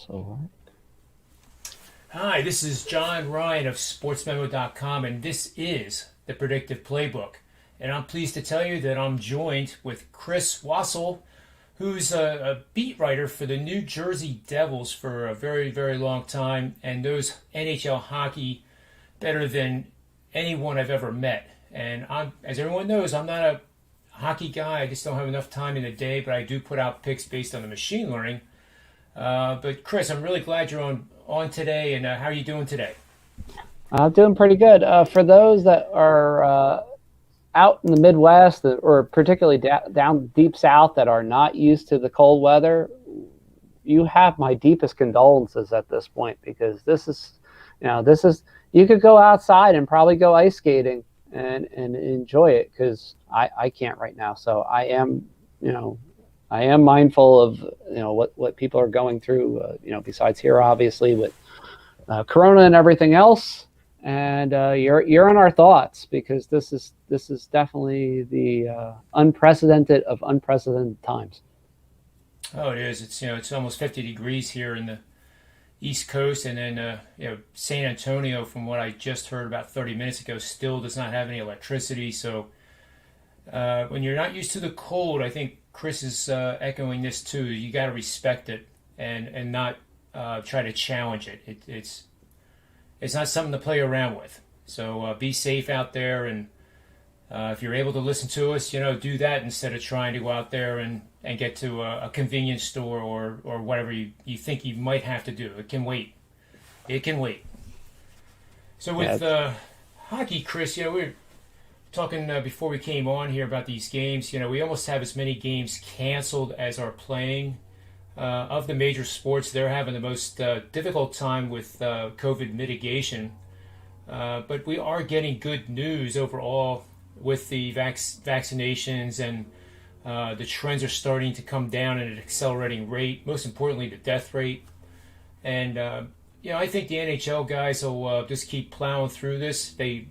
So, Hi, this is John Ryan of SportsMemo.com, and this is the Predictive Playbook. And I'm pleased to tell you that I'm joined with Chris Wassel, who's a beat writer for the New Jersey Devils for a very, very long time and knows NHL hockey better than anyone I've ever met. And as everyone knows, I'm not a hockey guy. I just don't have enough time in the day, but I do put out picks based on the machine learning. But Chris, I'm really glad you're on today, and how are you doing today? I'm doing pretty good. For those that are out in the Midwest or particularly down deep south that are not used to the cold weather, you have my deepest condolences at this point because this is you could go outside and probably go ice skating and enjoy it because I can't right now. So you know I am mindful of what people are going through. Besides here, obviously with Corona and everything else, and you're in our thoughts because this is definitely the unprecedented of unprecedented times. Oh, it is. It's almost 50 degrees here in the East Coast, and then San Antonio, from what I just heard about 30 minutes ago, still does not have any electricity. So when you're not used to the cold, I think Chris is echoing this too. You got to respect it and not try to challenge it. It's not something to play around with. So be safe out there, and if you're able to listen to us, do that instead of trying to go out there and get to a convenience store or whatever you think you might have to do. It can wait. It can wait. So Yeah, with hockey, Chris, we were talking before we came on here about these games. We almost have as many games canceled as are playing. Of the major sports, they're having the most difficult time with COVID mitigation. But we are getting good news overall with the vaccinations, and the trends are starting to come down at an accelerating rate. Most importantly, the death rate. And I think the NHL guys will just keep plowing through this. They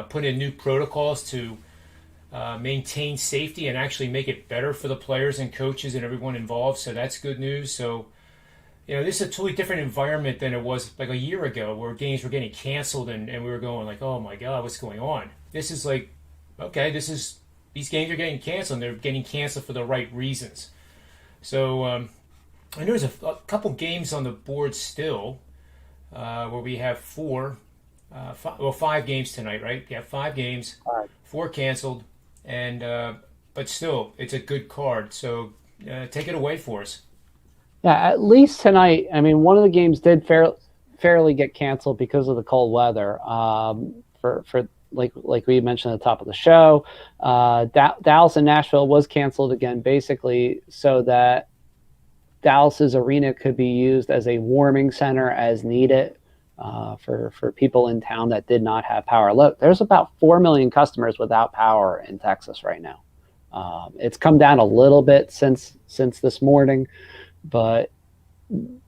put in new protocols to maintain safety and actually make it better for the players and coaches and everyone involved. So that's good news. So, this is a totally different environment than it was like a year ago where games were getting canceled and we were going like, oh my God, what's going on? This is like, okay, these games are getting canceled and they're getting canceled for the right reasons. So I know there's a couple games on the board still where we have five games tonight, right? We have five games, four canceled, and but still, it's a good card. So take it away for us. yeah. At least tonight, I mean, one of the games did fairly get canceled because of the cold weather. For like we mentioned at the top of the show, Dallas and Nashville was canceled again, basically so that Dallas's arena could be used as a warming center as needed for people in town that did not have power. Look, there's about 4 million customers without power in Texas right now. It's come down a little bit since this morning, but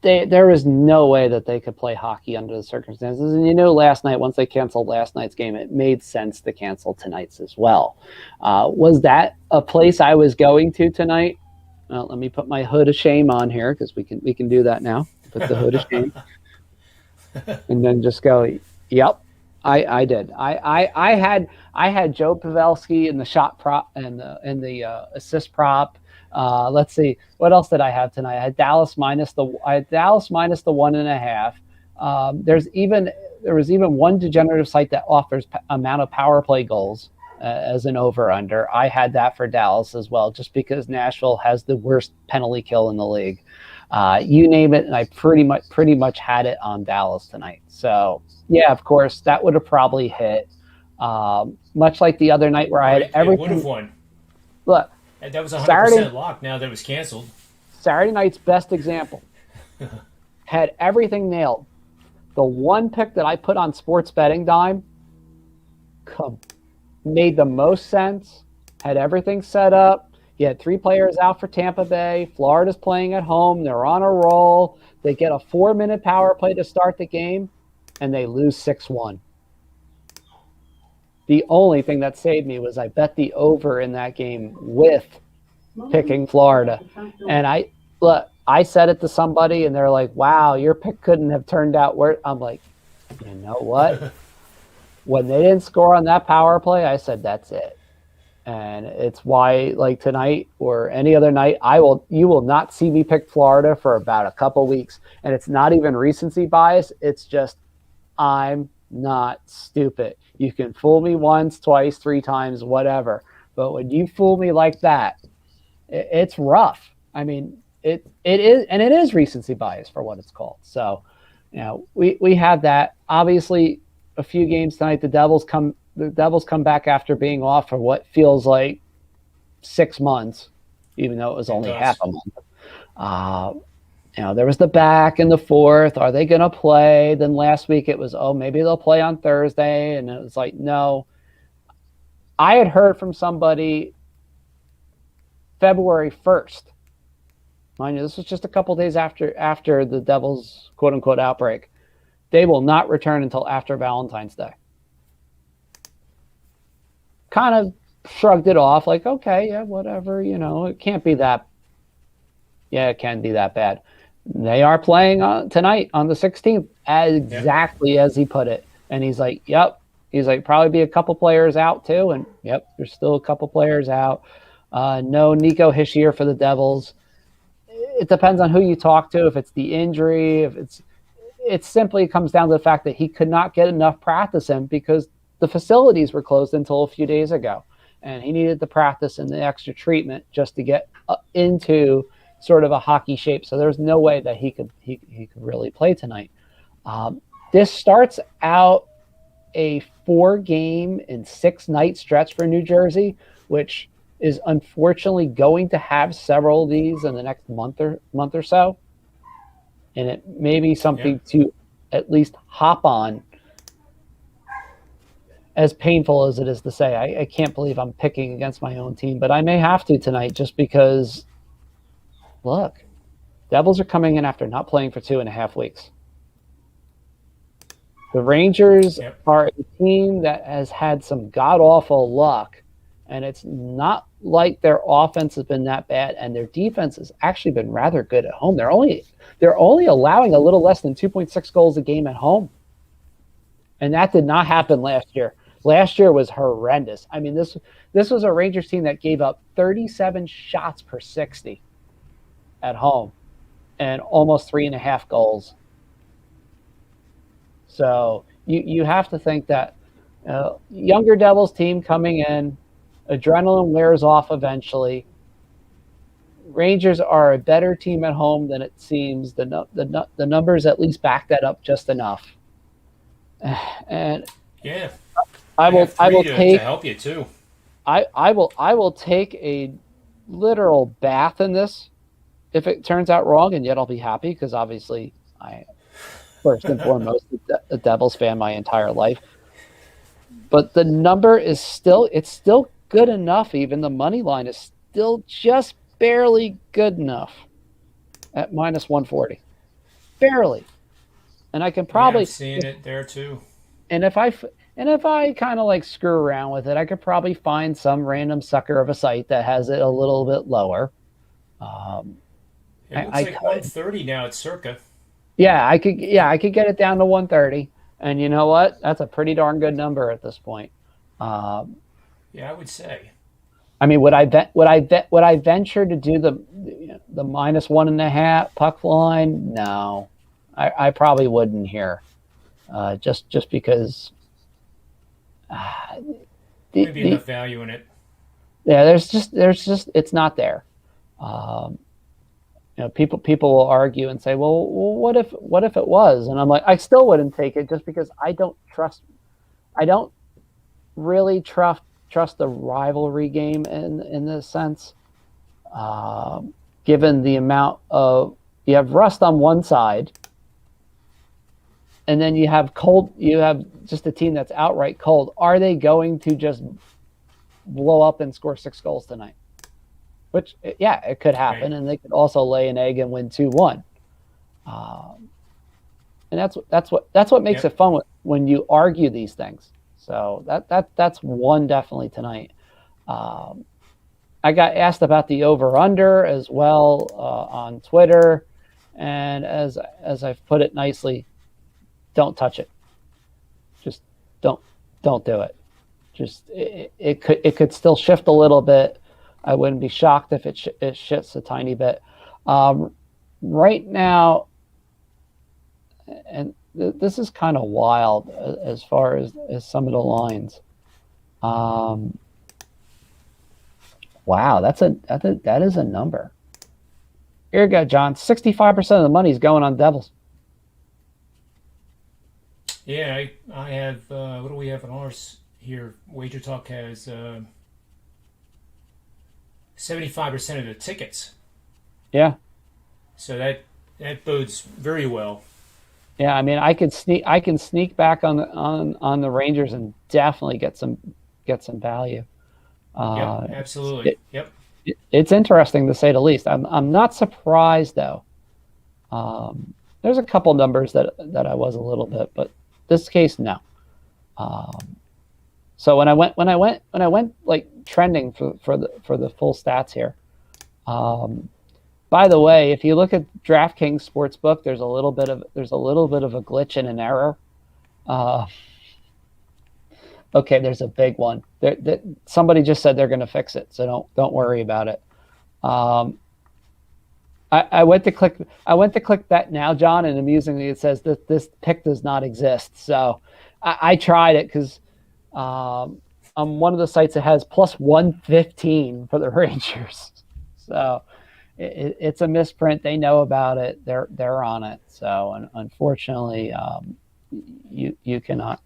there was no way that they could play hockey under the circumstances. And last night, once they canceled last night's game, it made sense to cancel tonight's as well. Was that a place I was going to tonight? Well, let me put my hood of shame on here because we can do that now. Put the hood of shame, and then just go. Yep, I did. I had Joe Pavelski in the shot prop and the assist prop. Let's see, what else did I have tonight? I had Dallas minus the 1.5. There was even one degenerative site that offers amount of power play goals as an over under. I had that for Dallas as well, just because Nashville has the worst penalty kill in the league. You name it, and I pretty much had it on Dallas tonight. So yeah, of course, that would have probably hit. Much like the other night where I had It would have everything. won. Look, And that was Saturday 100% locked now that it was canceled. Saturday night's best example had everything nailed. The one pick that I put on sports betting dime made the most sense, had everything set up. You had three players out for Tampa Bay. Florida's playing at home. They're on a roll. They get a 4-minute power play to start the game, and they lose 6-1. The only thing that saved me was I bet the over in that game with picking Florida. And look, I said it to somebody and they're like, wow, your pick couldn't have turned out where I'm like, you know what? When they didn't score on that power play, I said, that's it. And it's why, like tonight or any other night, you will not see me pick Florida for about a couple weeks. And it's not even recency bias. It's just, I'm not stupid. You can fool me once, twice, three times, whatever. But when you fool me like that, it's rough. I mean, it is, and it is recency bias for what it's called. So, we have that. Obviously, a few games tonight. The Devils come back after being off for what feels like 6 months, even though it was only half a month. Uh, there was the back and the forth. Are they going to play? Then last week it was, oh, maybe they'll play on Thursday. And it was like, no. I had heard from somebody February 1st. Mind you, this was just a couple days after the Devils' quote-unquote outbreak. They will not return until after Valentine's Day. Kind of shrugged it off like, okay, yeah, whatever, it can't be that. Yeah, it can be that bad. They are playing tonight on the 16th, exactly as he put it. And he's like, yep. He's like, probably be a couple players out too. And yep, there's still a couple players out. No Nico Hischier for the Devils. It depends on who you talk to. If it's the injury, it simply comes down to the fact that he could not get enough practice in because the facilities were closed until a few days ago. And he needed the practice and the extra treatment just to get into sort of a hockey shape. So there's no way that he could really play tonight. This starts out a 4-game and 6-night stretch for New Jersey, which is unfortunately going to have several of these in the next month or so. And it may be something to at least hop on. As painful as it is to say, I can't believe I'm picking against my own team, but I may have to tonight just because, look, Devils are coming in after not playing for 2.5 weeks. The Rangers are a team that has had some god-awful luck, and it's not like their offense has been that bad, and their defense has actually been rather good at home. They're only allowing a little less than 2.6 goals a game at home, and that did not happen last year. Last year was horrendous. I mean, this was a Rangers team that gave up 37 shots per 60 at home and almost 3.5 goals. So you have to think that younger Devils team coming in, adrenaline wears off eventually. Rangers are a better team at home than it seems. The numbers at least back that up just enough. And yeah, I will take to help you too. I will take a literal bath in this if it turns out wrong, and yet I'll be happy because obviously I first and foremost a Devils fan my entire life. But the number is still good enough. Even the money line is still just barely good enough at minus 140, barely. And I can probably I've seen it there too. And if I kind of like screw around with it, I could probably find some random sucker of a site that has it a little bit lower. It looks like 130 now at circa. Yeah, I could get it down to 130, and you know what? That's a pretty darn good number at this point. Yeah, I would say. I mean, would I venture to do the minus 1.5 puck line? No, I probably wouldn't here. Just because maybe enough value in it. Yeah, there's just it's not there. People will argue and say, well, what if it was? And I'm like, I still wouldn't take it just because I don't really trust the rivalry game in this sense. Given the amount of, you have rust on one side, and then you have just a team that's outright cold. Are they going to just blow up and score 6 goals tonight? Which, yeah, it could happen, right. And they could also lay an egg and win 2-1. And that's what makes it fun when you argue these things. So that's one definitely tonight. I got asked about the over under as well on Twitter, and as I've put it nicely, don't touch it. Just don't don't do it. Just it could still shift a little bit. I wouldn't be shocked if it shifts a tiny bit. Um, right now, and this is kind of wild as far as some of the lines. Um, wow, that is a number. Here you go, John. 65% of the money is going on Devils. Yeah, I have. What do we have on ours here? Wager Talk has 75% of the tickets, Yeah, so that bodes very well. yeah. I mean, I can sneak back on the Rangers and definitely get some value. Yep, Uh, absolutely. it, Yep. it's interesting to say the least. I'm not surprised though. There's a couple numbers that I was a little bit, but this case no. Um, so when I went like trending for the full stats here. Um, by the way, if you look at DraftKings Sportsbook, there's a little bit of a glitch and an error. Uh, okay, there's a big one. Somebody just said they're going to fix it, so don't worry about it. Um, I went to click. I went to click that now, John, and amusingly, it says that this pick does not exist. So I tried it because on one of the sites it has plus 115 for the Rangers. So it's a misprint. They know about it. They're on it. So unfortunately, you cannot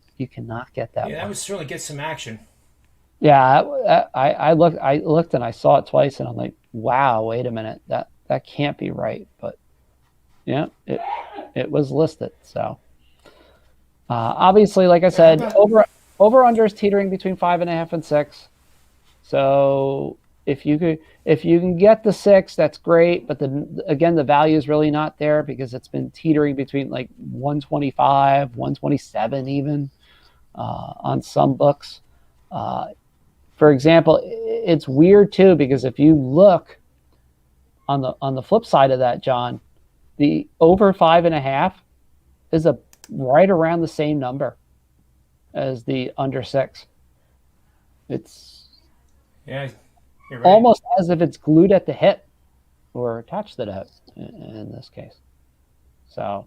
get that Yeah, that one. would certainly get some action. Yeah, I looked and I saw it twice, and I'm like, wow, wait a minute, that can't be right. But yeah, it was listed. So obviously, like I Yeah, how said, about over under is teetering between 5.5 and 6. So if you can get the 6, that's great. But again, the value is really not there because it's been teetering between like 125, 127 even on some books. Uh, for example, it's weird too because if you look on the flip side of that, John, the over 5.5 is a right around the same number as the under 6. It's yeah, you're right. almost as if it's glued at the hip or attached to the hip in this case. So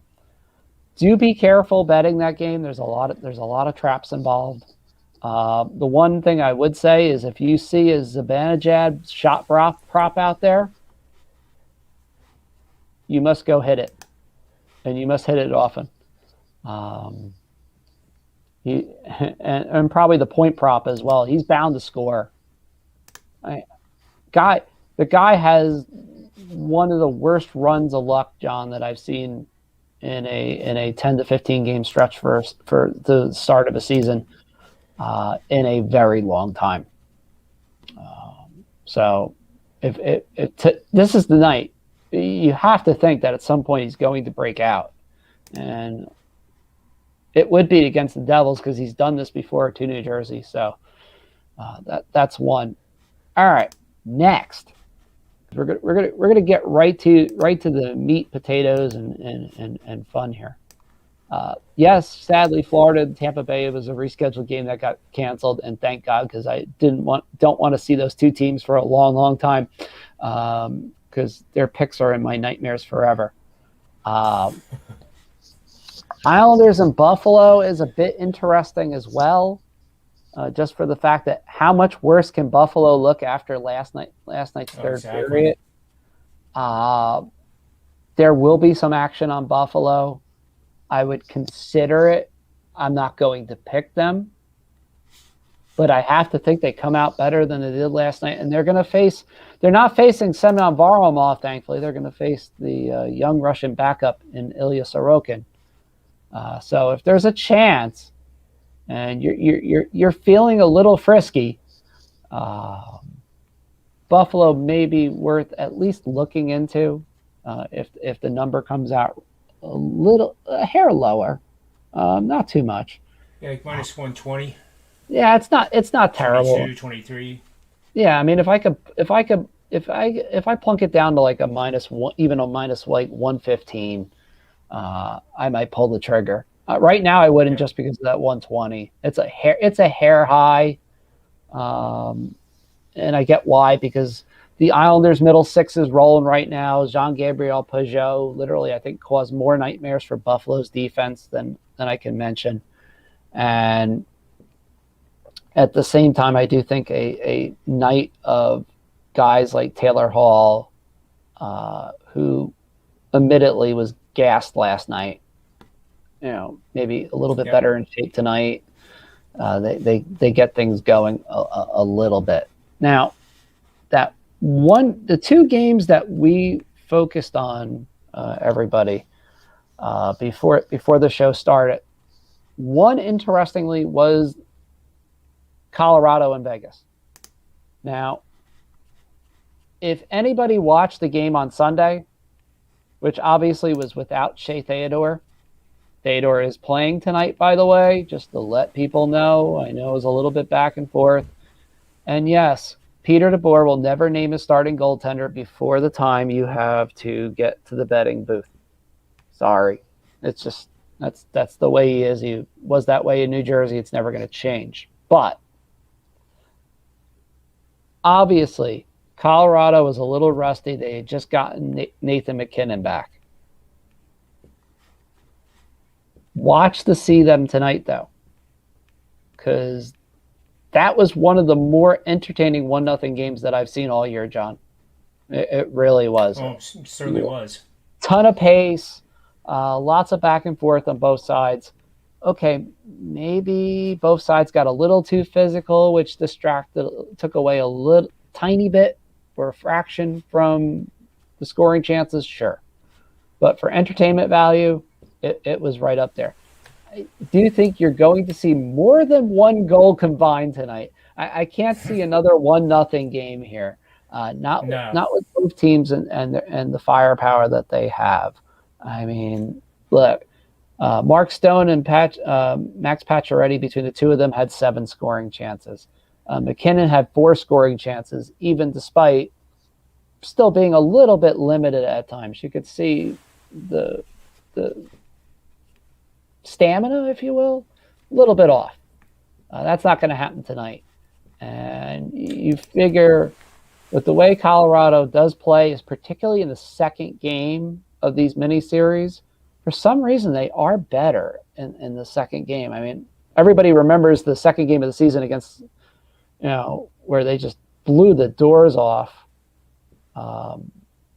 do be careful betting that game. There's a lot of traps involved. The one thing I would say is if you see a Zibanejad shot prop out there, you must go hit it, and you must hit it often. Um, he, and probably the point prop as well. He's bound to score. I, guy, the guy has one of the worst runs of luck, John, that I've seen in a 10 to 15 game stretch for the start of a season in a very long time. So this is the night, you have to think that at some point he's going to break out, and it would be against the Devils because he's done this before to New Jersey. So that's one. All right, next we're gonna get right to the meat, potatoes, and fun here. Yes, sadly, Florida and Tampa Bay was a rescheduled game that got canceled, and thank God because I don't want to see those two teams for a long time because their picks are in my nightmares forever. Um, Islanders and Buffalo is a bit interesting as well, just for the fact that how much worse can Buffalo look after last night's Oh, third exactly. period. Uh, there will be some action on Buffalo. I would consider it. I'm not going to pick them, but I have to think they come out better than they did last night. And they're not facing Semyon Varlamov, thankfully. They're going to face the young Russian backup in Ilya Sorokin. So if there's a chance and you're feeling a little frisky, uh, Buffalo may be worth at least looking into if the number comes out a hair lower, not too much. Yeah, like minus 120, Yeah, it's not terrible. 22, 23. Yeah, I mean, if I plunk it down to like a minus one, even a minus like 115, I might pull the trigger. Right now, I wouldn't Yeah. just because of that 120. It's a hair high, um, and I get why because the Islanders' middle six is rolling right now. Jean Gabriel Pajot literally, I think, caused more nightmares for Buffalo's defense than I can mention. And at the same time, I do think a night of guys like Taylor Hall, who admittedly was gassed last night, maybe a little bit Yep. better in shape tonight. They get things going a little bit. Now, the two games that we focused on, everybody, before the show started, one interestingly was Colorado and Vegas. Now, if anybody watched the game on Sunday, which obviously was without Shea Theodore, Theodore is playing tonight, by the way, just to let people know. I know it was a little bit back and forth. And yes, Peter DeBoer will never name a starting goaltender before the time you have to get to the betting booth. Sorry. It's just that's the way he is. He was that way in New Jersey. It's never going to change. But obviously, Colorado was a little rusty. They had just gotten Nathan McKinnon back. Watch to see them tonight, though, because that was one of the more entertaining 1-0 games that I've seen all year, John. It really was. Oh, certainly was. Ton of pace, lots of back and forth on both sides. Okay, maybe both sides got a little too physical, which took away a little tiny bit for a fraction from the scoring chances, sure. But for entertainment value, it was right up there. I do think you're going to see more than one goal combined tonight. I can't see another 1-0 game here. No. Not with both teams and the firepower that they have. I mean, look, Mark Stone and Max Pacioretty, between the two of them, had 7 scoring chances. McKinnon had 4 scoring chances, even despite still being a little bit limited at times. You could see the stamina, if you will, a little bit off. That's not going to happen tonight. And you figure with the way Colorado does play, is particularly in the second game of these miniseries, for some reason they are better in the second game. I mean, everybody remembers the second game of the season against, where they just blew the doors off.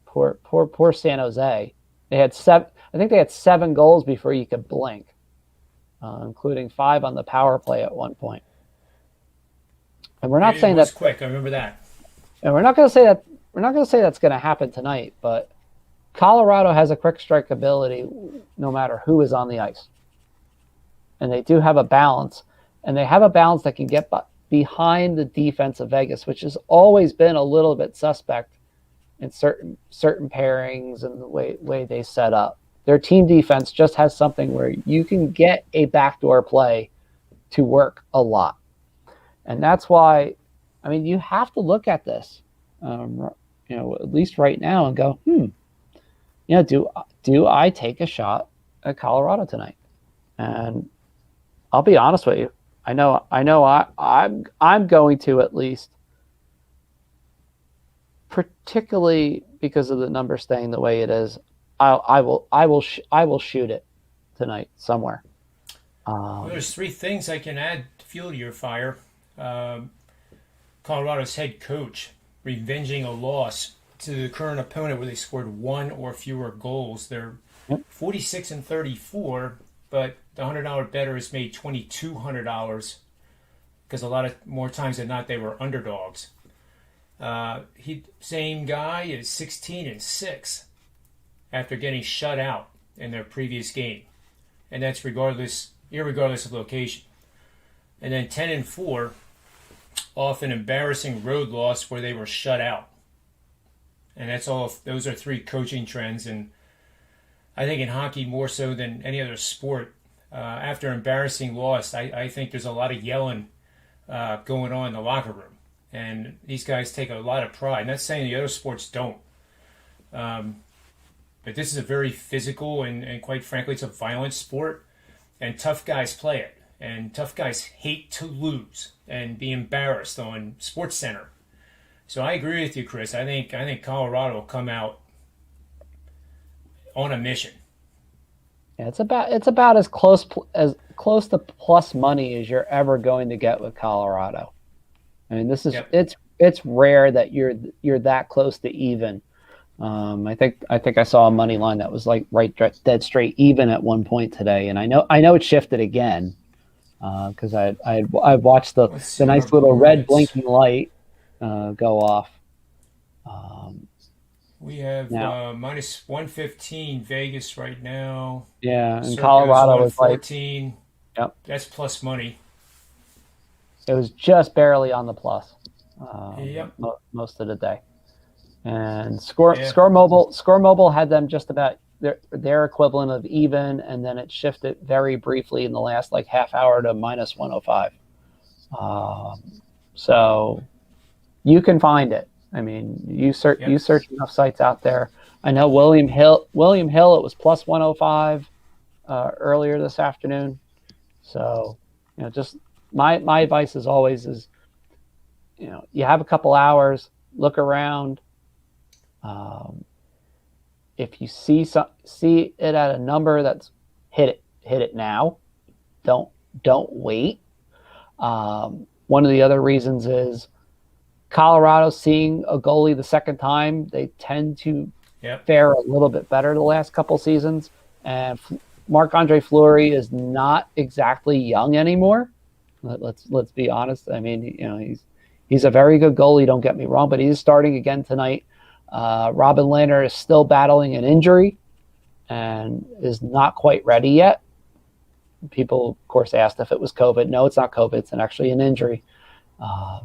Poor San Jose. They had 7. I think they had 7 goals before you could blink, including 5 on the power play at one point. And we're not It saying was that, quick. I remember that. and we're not going to say that. We're not going to say that's going to happen tonight. But Colorado has a quick strike ability, no matter who is on the ice, and they do have a balance, and they have a balance that can get behind the defense of Vegas, which has always been a little bit suspect in certain pairings and the way they set up. Their team defense just has something where you can get a backdoor play to work a lot. And that's why, I mean, you have to look at this, at least right now and go, do I take a shot at Colorado tonight? And I'll be honest with you. I'm going to, at least, particularly because of the number staying the way it is. I will shoot it tonight somewhere. Well, there's 3 things I can add to fuel to your fire. Colorado's head coach revenging a loss to the current opponent where they scored 1 or fewer goals. They're 46-34, but the $100 better has made $2,200 because a lot of more times than not they were underdogs. Same guy is 16-6 after getting shut out in their previous game, and that's irregardless of location. And then 10-4 off an embarrassing road loss where they were shut out. And that's all. Those are 3 coaching trends, and I think in hockey more so than any other sport, after embarrassing loss, I think there's a lot of yelling going on in the locker room, and these guys take a lot of pride. Not saying the other sports don't, but this is a very physical and quite frankly, it's a violent sport, and tough guys play it, and tough guys hate to lose and be embarrassed on Sports Center. So I agree with you, Chris. I think Colorado will come out on a mission. Yeah, it's about as close to plus money as you're ever going to get with Colorado. I mean, this is Yep. it's rare that you're that close to even. I think I saw a money line that was like dead straight even at one point today, and I know it shifted again because I watched Let's the see our nice little red boards. blinking light go off. Um, We have Now, minus 115 Vegas right now. yeah, and Circa's Colorado was like, 114. yep, That's plus money. it was just barely on the plus Yep. most of the day. And score Yeah. score mobile had them just about their equivalent of even, and then it shifted very briefly in the last like half hour to minus 105. So you can find it. I mean, Yep. you search enough sites out there. I know William Hill, it was plus 105 earlier this afternoon. So, just my advice is always is, you have a couple hours, look around. Um, if you see it at a number that's hit it now. Don't wait. One of the other reasons is Colorado seeing a goalie the second time, they tend to Yep. fare a little bit better the last couple seasons. And Marc-Andre Fleury is not exactly young anymore. Let's be honest. I mean, he's a very good goalie. Don't get me wrong, but he's starting again tonight. Robin Lehner is still battling an injury and is not quite ready yet. People, of course, asked if it was COVID. No, it's not COVID. It's actually an injury.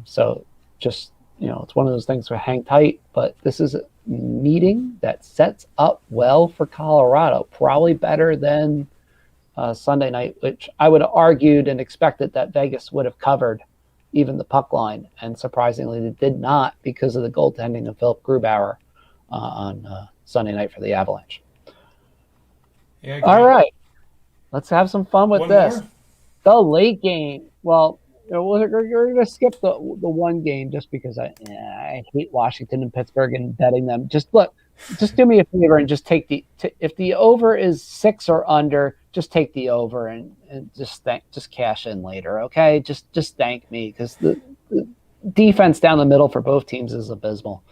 So just, it's one of those things where hang tight. But this is a meeting that sets up well for Colorado, probably better than Sunday night, which I would have argued and expected that Vegas would have covered even the puck line. And surprisingly, they did not because of the goaltending of Philip Grubauer on Sunday night for the Avalanche. Yeah, I All agree. right. Let's have some fun with One this. more? The late game. Well, we're going to skip the one game just because I hate Washington and Pittsburgh and betting them. Just do me a favor and just take if the over is 6 or under, just take the over and just cash in later, okay? Just thank me because the defense down the middle for both teams is abysmal.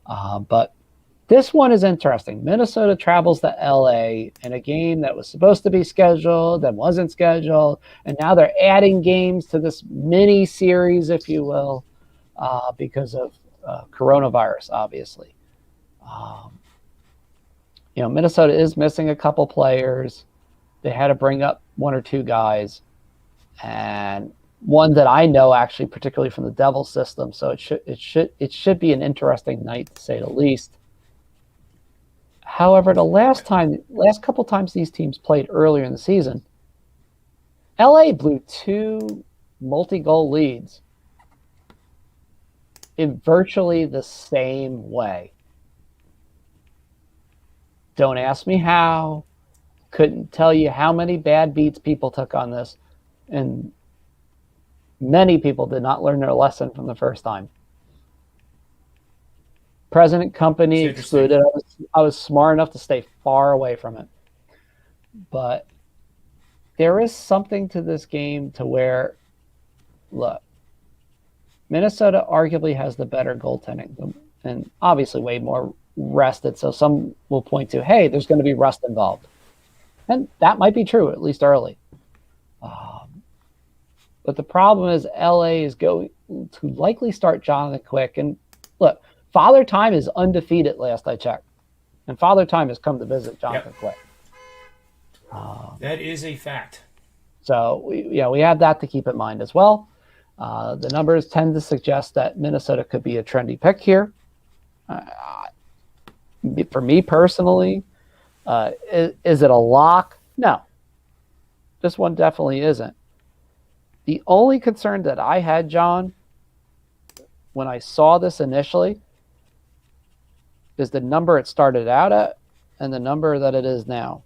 But this one is interesting. Minnesota travels to LA in a game that was supposed to be scheduled and wasn't scheduled, and now they're adding games to this mini series, if you will, because of coronavirus, obviously. Minnesota is missing a couple players. They had to bring up one or two guys, and one that I know actually particularly from the Devil system. So it should be an interesting night to say the least. However, the last couple times these teams played earlier in the season, LA blew two multi-goal leads in virtually the same way. Don't ask me how. Couldn't tell you how many bad beats people took on this. And many people did not learn their lesson from the first time. President company excluded. I was smart enough to stay far away from it. But there is something to this game to where, look, Minnesota arguably has the better goaltending and obviously way more rested. So some will point to, hey, there's going to be rust involved. And that might be true, at least early. But the problem is LA is going to likely start Jonathan Quick. And look, Father Time is undefeated last I checked. And Father Time has come to visit Jonathan Quick. That is a fact. So we have that to keep in mind as well. The numbers tend to suggest that Minnesota could be a trendy pick here. For me personally, is it a lock? No. This one definitely isn't. The only concern that I had, John, when I saw this initially is the number it started out at and the number that it is now.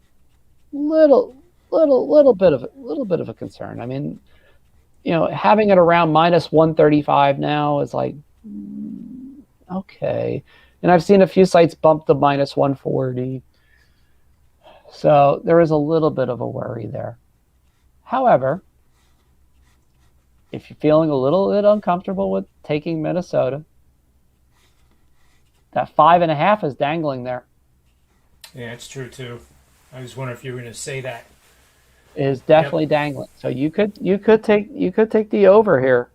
Little bit of a concern. I mean, having it around minus 135 now is like, okay. And I've seen a few sites bump to minus 140. So there is a little bit of a worry there. However, if you're feeling a little bit uncomfortable with taking Minnesota, that 5.5 is dangling there. Yeah, it's true too. I was wondering if you were going to say that. Is definitely dangling. So you could take the over here,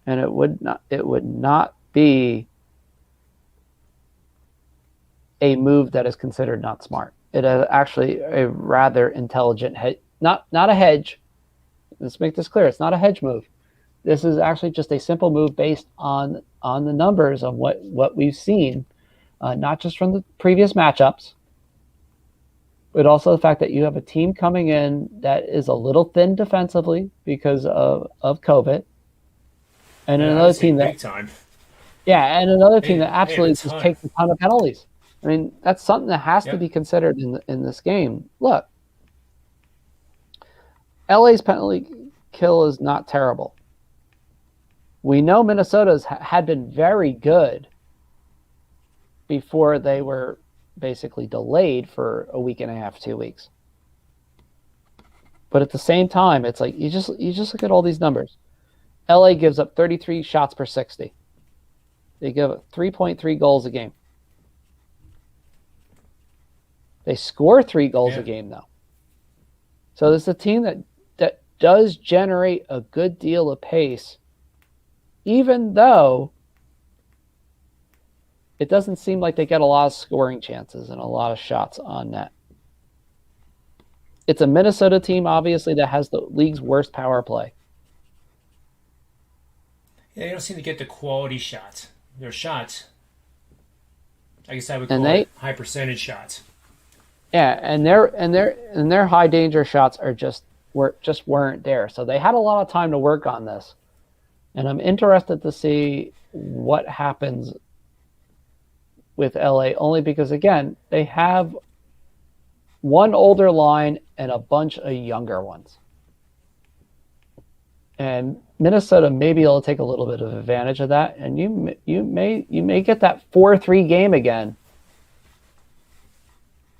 and it would not be a move that is considered not smart. It is actually a rather intelligent hedge, not a hedge. Let's make this clear. It's not a hedge move. This is actually just a simple move based on the numbers of what we've seen, not just from the previous matchups, but also the fact that you have a team coming in that is a little thin defensively because of COVID, and another team that big time. Yeah, and another team that absolutely just takes a ton of penalties. I mean, that's something that has to be considered in this game. Look, LA's penalty kill is not terrible. We know Minnesota's had been very good before they were basically delayed for a week and a half, 2 weeks. But at the same time, it's like you just look at all these numbers. LA gives up 33 shots per 60. They give up 3.3 goals a game. They score 3 goals a game, though. So this is a team that does generate a good deal of pace, even though it doesn't seem like they get a lot of scoring chances and a lot of shots on net. It's a Minnesota team, obviously, that has the league's worst power play. Yeah, they don't seem to get the quality shots. Their shots, I guess I would call it high percentage shots. Yeah, and their high danger shots weren't there. So they had a lot of time to work on this. And I'm interested to see what happens with LA, only because, again, they have one older line and a bunch of younger ones. And Minnesota may be able to take a little bit of advantage of that, and you may get that 4-3 game again.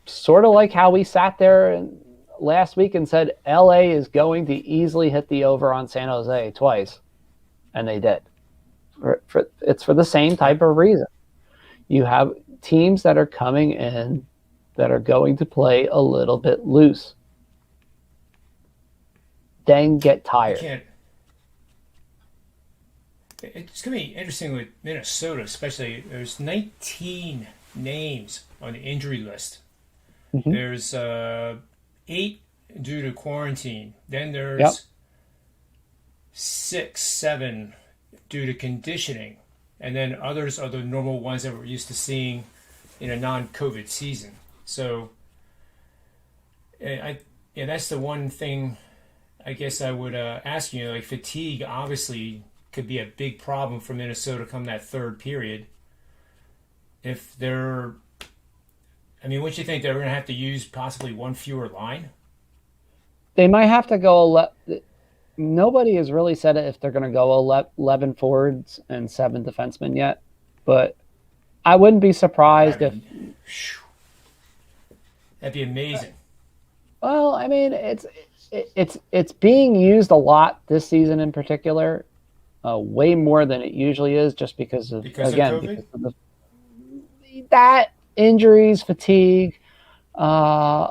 Sort of like how we sat there last week and said LA is going to easily hit the over on San Jose twice, and they did. It's for the same type of reason. You have teams that are coming in that are going to play a little bit loose, then get tired. It's going to be interesting with Minnesota, especially. There's 19 names on the injury list. Mm-hmm. There's 8 due to quarantine. Then there's 6, 7 due to conditioning. And then others are the normal ones that we're used to seeing in a non-COVID season. So, that's the one thing I guess I would ask you. Like, fatigue obviously could be a big problem for Minnesota come that third period. If they're, wouldn't you think they're going to have to use possibly one fewer line? They might have to go. Nobody has really said it if they're going to go 11 forwards and 7 defensemen yet, but I wouldn't be surprised if. That'd be amazing. Well, it's being used a lot this season in particular, way more than it usually is, just because of that injuries, fatigue, a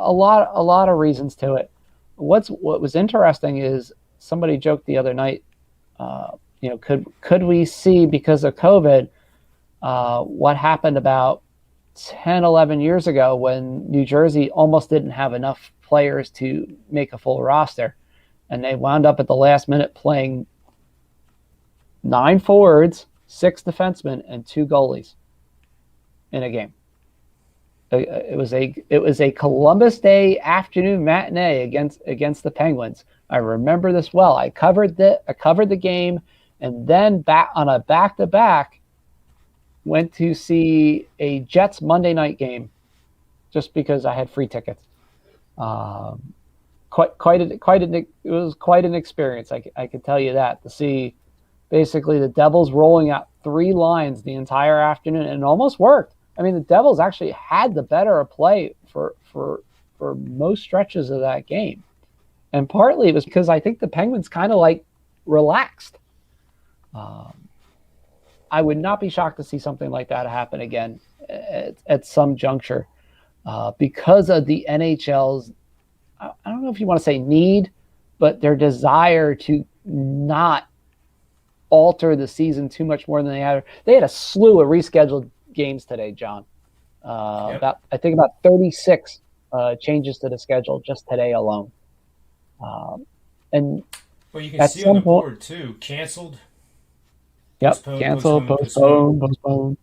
lot of reasons to it. What was interesting is somebody joked the other night, could we see, because of COVID, what happened about 10, 11 years ago when New Jersey almost didn't have enough players to make a full roster, and they wound up at the last minute playing 9 forwards, 6 defensemen, and 2 goalies in a game. It was a Columbus Day afternoon matinee against the Penguins. I remember this well. I covered the game, and then back on a back-to-back went to see a Jets Monday night game just because I had free tickets. Um, it was quite an experience. I can tell you that, to see basically the Devils rolling out three lines the entire afternoon, and it almost worked. I mean, the Devils actually had the better of play for most stretches of that game, and partly it was because I think the Penguins kind of like relaxed. Um, I would not be shocked to see something like that happen again at some juncture, because of the NHL's, I don't know if you want to say need, but their desire to not alter the season too much more than they had. They had a slew of rescheduled games today, John. Yep. About 36 changes to the schedule just today alone. And Well, you can at see on the some point, board too. Canceled, yep, postponed, cancel, postponed, postponed. postpone,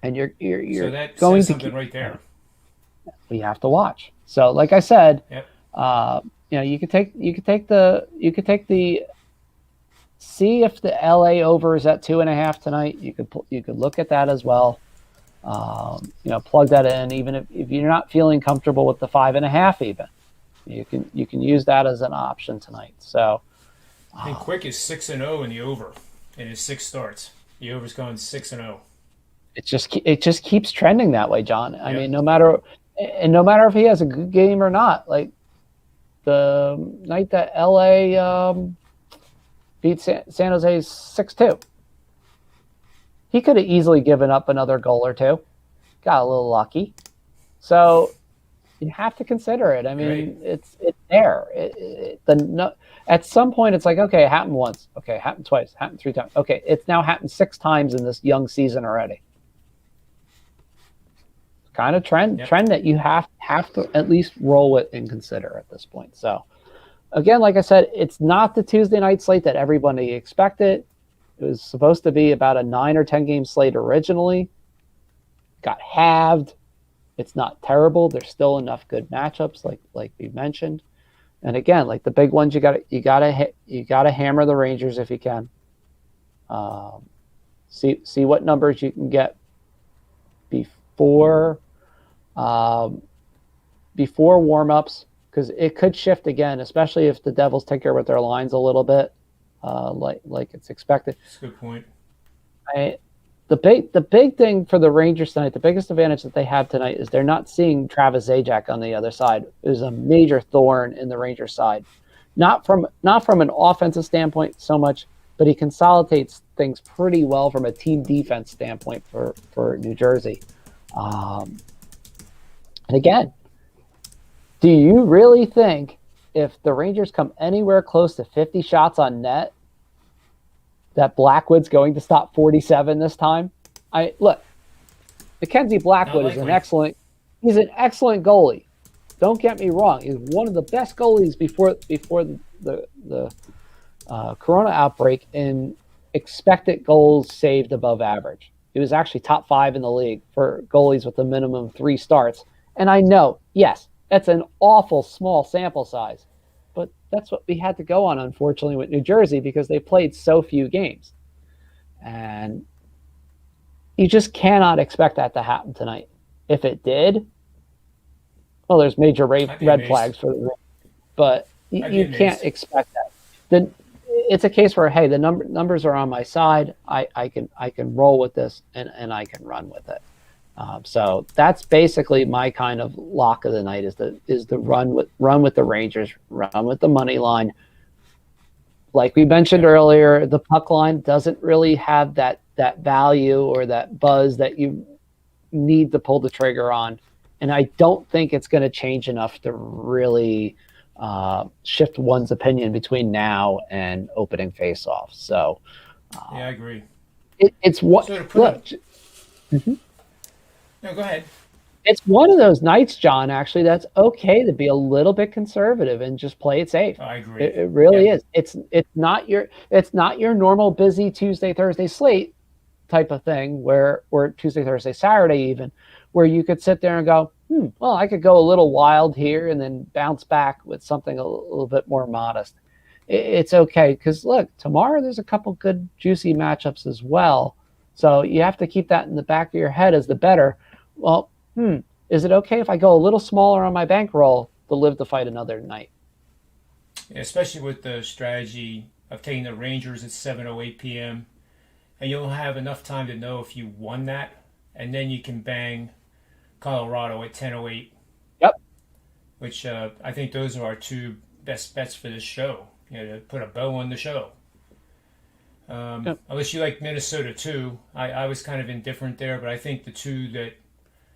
and So you're that going says to something right there. we have to watch. So, like I said, Yep. you could take the see if the LA over is at 2.5 tonight. You could look at that as well. Plug that in. Even if you're not feeling comfortable with the 5.5, even you can use that as an option tonight. So, And Quick is 6-0 in the over in his 6 starts. The over's gone 6-0. it just keeps trending that way, John. I Yep. mean, no matter if he has a good game or not, like the night that LA beat San Jose 6-2, he could have easily given up another goal or two. Got a little lucky. So you have to consider it. I Right. mean, it's there. At some point, it's like, okay, it happened once. Okay, it happened twice. Happened 3 times. Okay, it's now happened 6 times in this young season already. Kind of trend Yep. trend that you have to at least roll with and consider at this point. So again, like I said, it's not the Tuesday night slate that everybody expected. It was supposed to be about a 9 or 10 game slate originally. Got halved. It's not terrible. There's still enough good matchups, like we mentioned. And again, like the big ones, you gotta hammer the Rangers if you can. Um, see what numbers you can get before um, before warmups, because it could shift again, especially if the Devils take care with their lines a little bit, like it's expected. That's a good point. I, the big thing for the Rangers tonight, the biggest advantage that they have tonight is they're not seeing Travis Zajac on the other side. It was a major thorn in the Rangers side, not from an offensive standpoint so much, but he consolidates things pretty well from a team defense standpoint for New Jersey. Um, and again, do you really think if the Rangers come anywhere close to 50 shots on net, that Blackwood's going to stop 47 this time? Look, Mackenzie Not Blackwood is likely. he's an excellent goalie. Don't get me wrong. He's one of the best goalies before the Corona outbreak in expected goals saved above average. He was actually top 5 in the league for goalies with a minimum of 3 starts. And I know, yes, that's an awful small sample size, but that's what we had to go on, unfortunately, with New Jersey, because they played so few games. And you just cannot expect that to happen tonight. If it did, well, there's major I'd be red amazed. flags for the, but you, I'd be you can't amazed. expect that. Then it's a case where, hey, the numbers are on my side. I can roll with this, and I can run with it. So that's basically my kind of lock of the night, is the run with the Rangers, run with the money line. Like we mentioned Yep. earlier, the puck line doesn't really have that value or that buzz that you need to pull the trigger on, and I don't think it's going to change enough to really shift one's opinion between now and opening face-off. So Yeah, I agree. it's what So to put a look. Mhm. no, go ahead. It's one of those nights, John, actually, that's okay to be a little bit conservative and just play it safe. I agree. It really Yep. is. It's not your normal busy Tuesday, Thursday slate type of thing, where or Tuesday, Thursday, Saturday even, where you could sit there and go, well, I could go a little wild here and then bounce back with something a little bit more modest. It's okay, because look, tomorrow there's a couple good juicy matchups as well. So you have to keep that in the back of your head as the better. Well, is it okay if I go a little smaller on my bankroll to live to fight another night? Yeah, especially with the strategy of taking the Rangers at 7:08 p.m. and you'll have enough time to know if you won that, and then you can bang Colorado at 10:08, Yep. which I think those are our two best bets for this show. To put a bow on the show. Yep. Unless you like Minnesota too, I was kind of indifferent there, but I think the two that,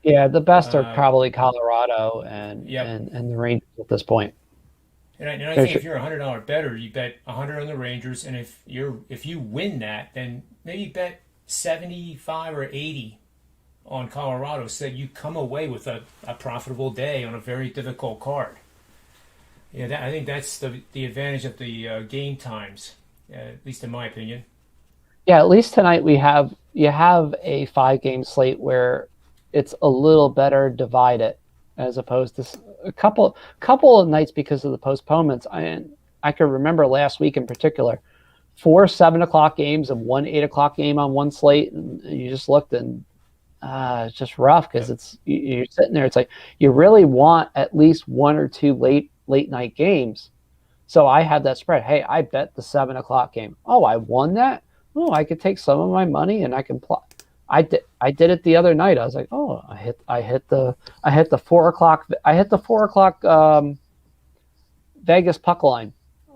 Yeah, the best are uh, probably Colorado and yep. and the Rangers at this point. And I There's think if you're $100 better, you bet 100 on the Rangers, and if you win that, then maybe bet 75 or 80 on Colorado, so that you come away with a profitable day on a very difficult card. Yeah, I think that's the advantage of the game times, at least in my opinion. yeah, at least tonight you have a 5 game slate where it's a little better divided as opposed to a couple of nights because of the postponements. I can remember last week in particular, 4 7 o'clock games and 1 8 o'clock game on one slate, and you just looked and it's just rough because Yep. you're sitting there. It's like you really want at least one or two late night games. So I had that spread. Hey, I bet the 7 o'clock game. Oh, I won that. Oh, I could take some of my money and I can plot. I did it the other night. I was like, oh, I hit the 4 o'clock. I hit the 4 o'clock Vegas puck line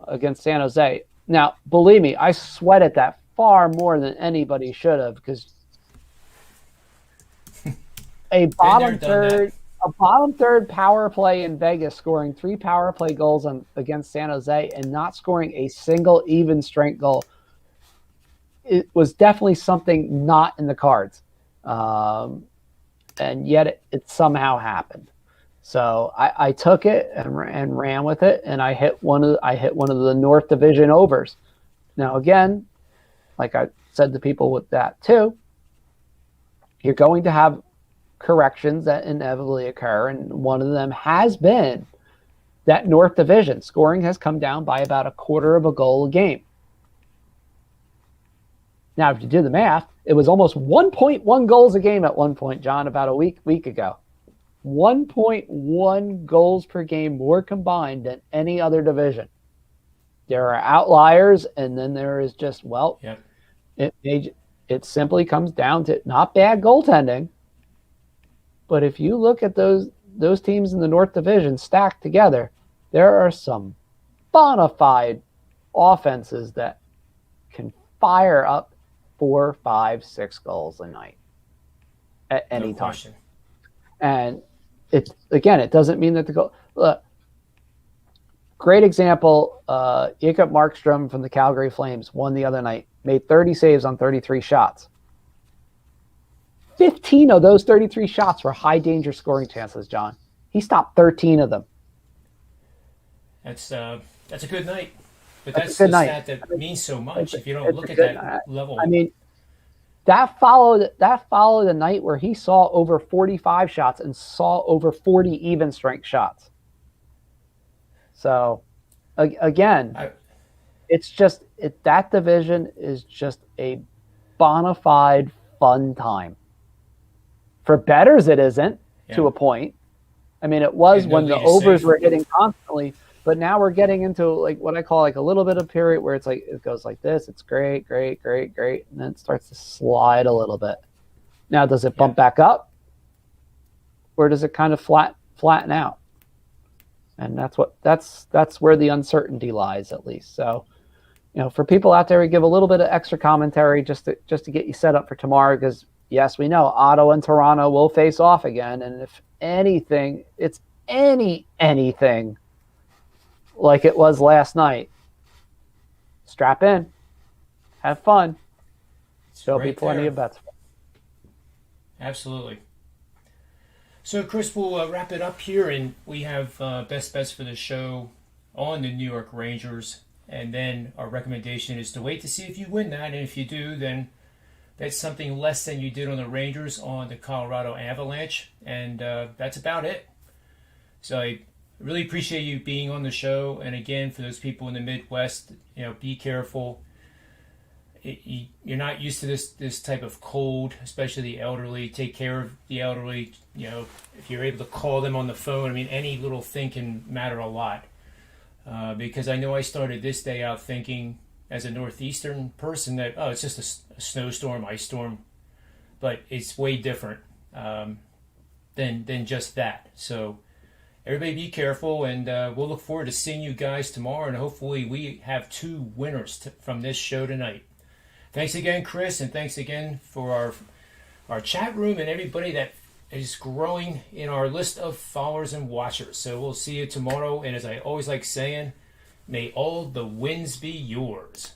against San Jose. Now, believe me, I sweated that far more than anybody should have because a Been there, bottom done that. third a bottom third power play in Vegas, scoring 3 power play goals against San Jose and not scoring a single even strength goal. It was definitely something not in the cards, and yet it somehow happened. So I took it and ran with it, and I hit one of the North Division overs. Now again, like I said to people with that too, you're going to have corrections that inevitably occur, and one of them has been that North Division scoring has come down by about a quarter of a goal a game. Now, if you do the math, it was almost 1.1 goals a game at one point, John, about a week ago. 1.1 goals per game more combined than any other division. There are outliers, and then there is just, well, Yep. it simply comes down to not bad goaltending, but if you look at those teams in the North Division stacked together, there are some bona fide offenses that can fire up 4, 5, 6 goals a night at No any time. question. And it doesn't mean that the goal. Look, great example. Jacob Markstrom from the Calgary Flames won the other night, made 30 saves on 33 shots. 15 of those 33 shots were high danger scoring chances, John. He stopped 13 of them. That's a good night. But That's a that's good the night. stat that means so much. If you don't It's a look at good that night. I level, mean, that followed a night where he saw over 45 shots and saw over 40 even strength shots. So again, I, it's just that division is just a bona fide fun time. For bettors, it isn't yeah, to a point. I mean, it was and no when the lead is overs safe. were hitting constantly, but now we're getting into like what I call like a little bit of period where it's like it goes like this. It's great, great, great, great, and then it starts to slide a little bit. Now, does it Yeah, bump back up, or does it kind of flatten out? And that's where the uncertainty lies, at least. So, for people out there, we give a little bit of extra commentary just to get you set up for tomorrow, because yes, we know Ottawa and Toronto will face off again, and if anything, it's anything like it was last night. Strap in, have fun. it's There'll be right plenty there. of bets. Absolutely. So, Chris, we'll wrap it up here, and we have best bets for the show on the New York Rangers. And then our recommendation is to wait to see if you win that. And if you do, then bet something less than you did on the Rangers on the Colorado Avalanche. And that's about it. So I really appreciate you being on the show. And again, for those people in the Midwest, be careful. you're not used to this type of cold, especially the elderly. Take care of the elderly. If you're able to call them on the phone, I mean, any little thing can matter a lot. Because I know I started this day out thinking, as a northeastern person, that it's just a snowstorm, ice storm, but it's way different than just that. So everybody be careful, and we'll look forward to seeing you guys tomorrow, and hopefully we have two winners from this show tonight. Thanks again, Chris, and thanks again for our chat room and everybody that is growing in our list of followers and watchers. So we'll see you tomorrow, and as I always like saying, may all the wins be yours.